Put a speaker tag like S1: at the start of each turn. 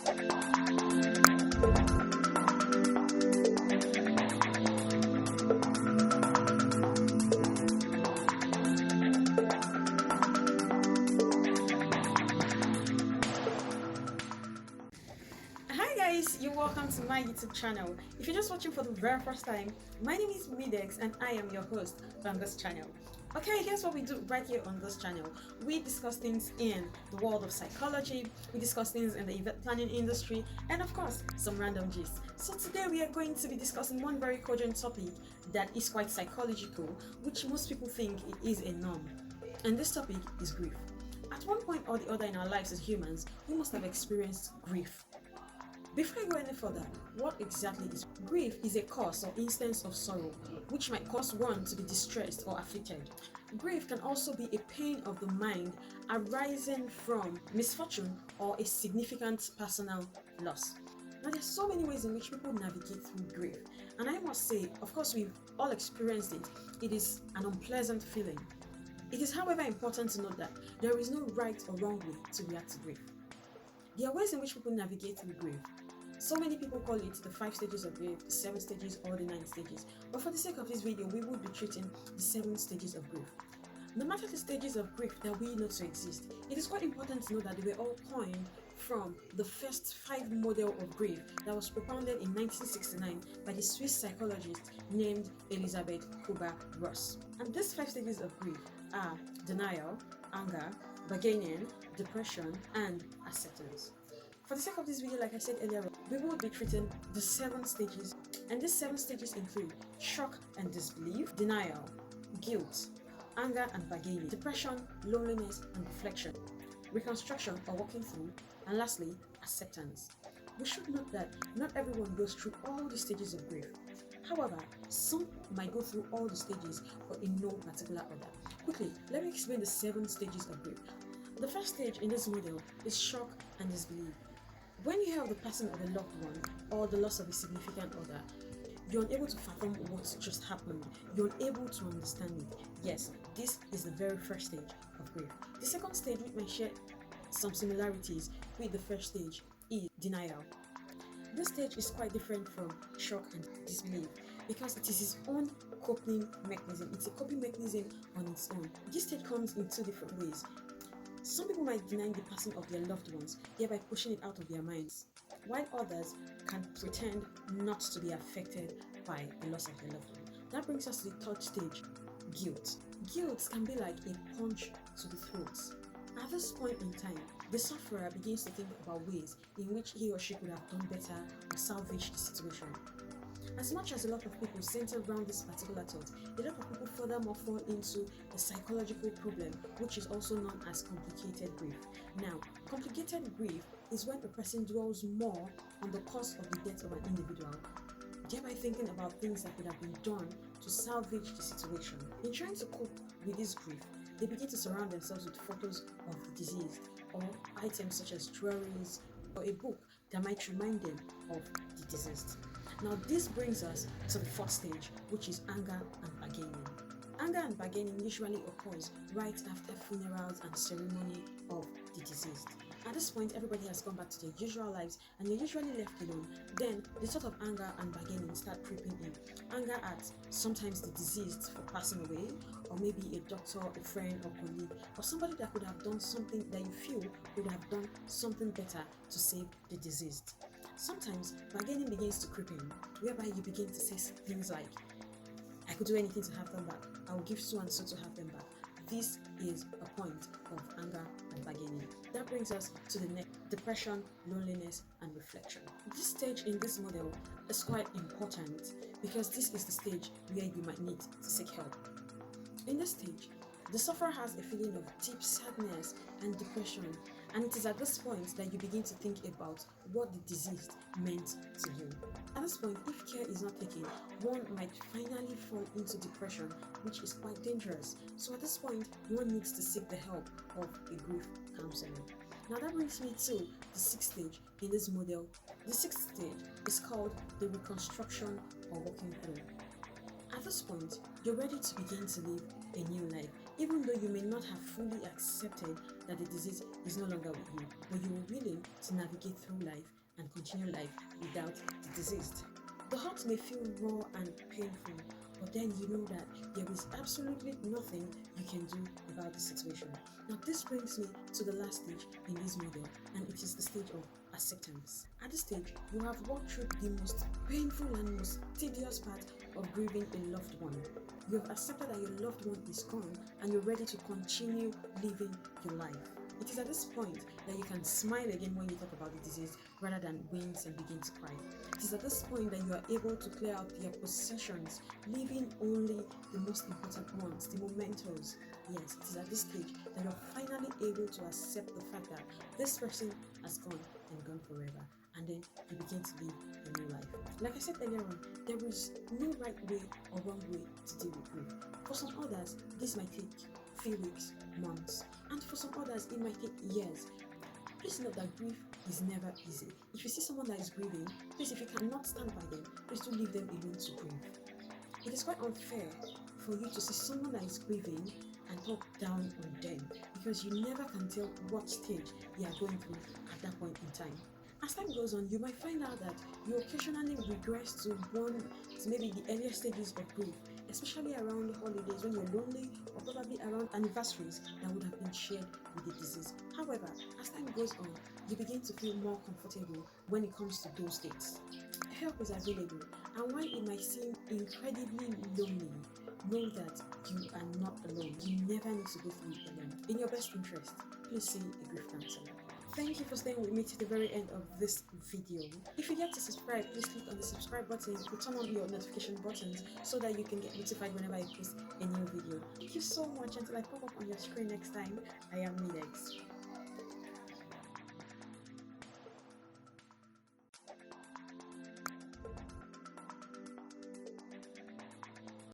S1: Hi guys, you're welcome to my YouTube channel. If you're just watching for the very first time, my name is Midex and I am your host on this channel. Okay, here's what we do right here on this channel. We discuss things in the world of psychology, we discuss things in the event planning industry, and of course, some random gist. So today we are going to be discussing one very cogent topic that is quite psychological, which most people think it is a norm. And this topic is grief. At one point or the other in our lives as humans, we must have experienced grief. Before I go any further, what exactly is grief? Is a cause or instance of sorrow which might cause one to be distressed or afflicted. Grief can also be a pain of the mind arising from misfortune or a significant personal loss. Now, there's so many ways in which people navigate through grief, and I must say, of course, we've all experienced it. It is an unpleasant feeling. It is, however, important to note that there is no right or wrong way to react to grief. There are ways in which people navigate through grief. So many people call it the 5 stages of grief, the 7 stages, or the 9 stages. But for the sake of this video, we will be treating the 7 stages of grief. No matter the stages of grief that we know to exist, it is quite important to know that they were all coined from the first 5 model of grief that was propounded in 1969 by the Swiss psychologist named Elizabeth Kübler-Ross. And these 5 stages of grief are denial, anger, bargaining, depression, and acceptance. For the sake of this video, like I said earlier, we will be treating the 7 stages, and these 7 stages include shock and disbelief, denial, guilt, anger and bargaining, depression, loneliness and reflection, reconstruction or walking through, and lastly, acceptance. We should note that not everyone goes through all the stages of grief. However, some might go through all the stages, but in no particular order. Quickly, let me explain the 7 stages of grief. The first stage in this model is shock and disbelief. When you hear of the passing of a loved one or the loss of a significant other, you're unable to fathom what just happened. You're unable to understand it. Yes, this is the very first stage of grief. The second stage, which may share some similarities with the first stage, is denial. This stage is quite different from shock and disbelief because it is its own coping mechanism. It's a coping mechanism on its own. This stage comes in 2 different ways. Some people might deny the passing of their loved ones, thereby pushing it out of their minds, while others can pretend not to be affected by the loss of their loved one. That brings us to the third stage, guilt. Guilt can be like a punch to the throat. At this point in time, the sufferer begins to think about ways in which he or she could have done better or salvaged the situation. As much as a lot of people center around this particular thought, a lot of people furthermore fall into a psychological problem, which is also known as complicated grief. Now, complicated grief is when a person dwells more on the cause of the death of an individual, thereby thinking about things that could have been done to salvage the situation. In trying to cope with this grief, they begin to surround themselves with photos of the deceased or items such as jewelries or a book that might remind them of the deceased. Now this brings us to the 4th stage, which is anger and bargaining. Anger and bargaining usually occurs right after funerals and ceremony of the deceased. At this point, everybody has gone back to their usual lives and you're usually left alone. Then the thought of anger and bargaining start creeping in. Anger at sometimes the deceased for passing away, or maybe a doctor, a friend or colleague, or somebody that could have done something that you feel could have done something better to save the deceased. Sometimes bargaining begins to creep in, whereby you begin to say things like, I could do anything to have them back. I will give so and so to have them back. This is a point of anger and bargaining. That brings us to the next, depression, loneliness, and reflection. This stage in this model is quite important because this is the stage where you might need to seek help. In this stage, the sufferer has a feeling of deep sadness and depression, and it is at this point that you begin to think about what the deceased meant to you. At this point, if care is not taken, one might finally fall into depression, which is quite dangerous. So at this point, one needs to seek the help of a grief counselor. Now that brings me to the 6th stage in this model. The 6th stage is called the reconstruction or walking through. At this point, you're ready to begin to live a new life, even though you may not have fully accepted that the disease is no longer with you, but you are willing to navigate through life and continue life without the disease. The hurt may feel raw and painful, but then you know that there is absolutely nothing you can do about the situation. Now, this brings me to the last stage in this model, and it is the stage of acceptance. At this stage, you have walked through the most painful and most tedious part of grieving a loved one. You have accepted that your loved one is gone, and you're ready to continue living your life. It is at this point that you can smile again when you talk about the disease rather than wince and begin to cry. It is at this point that you are able to clear out your possessions, leaving only the most important ones, the mementos. Yes, it is at this stage that you're finally able to accept the fact that this person has gone and gone forever. And then you begin to live a new life. Like I said earlier on, there is no right way or wrong way to deal with grief. For some others, this might take few weeks, months, and for some others, it might take years. Please note that grief is never easy. If you see someone that is grieving, please, if you cannot stand by them, please do leave them alone to grieve. It is quite unfair for you to see someone that is grieving and talk down on them, because you never can tell what stage they are going through at that point in time. As time goes on, you might find out that you occasionally regress to maybe the earlier stages of grief, especially around holidays when you're lonely, or probably around anniversaries that would have been shared with the disease. However, as time goes on, you begin to feel more comfortable when it comes to those dates. Help is available, and while it might seem incredibly lonely, know that you are not alone. You never need to go through it alone. In your best interest, please see a grief counselor. Thank you for staying with me to the very end of this video. If you get to subscribe, please click on the subscribe button to turn on your notification buttons so that you can get notified whenever I post a new video. Thank you so much. Until I pop up on your screen next time, I am Midex.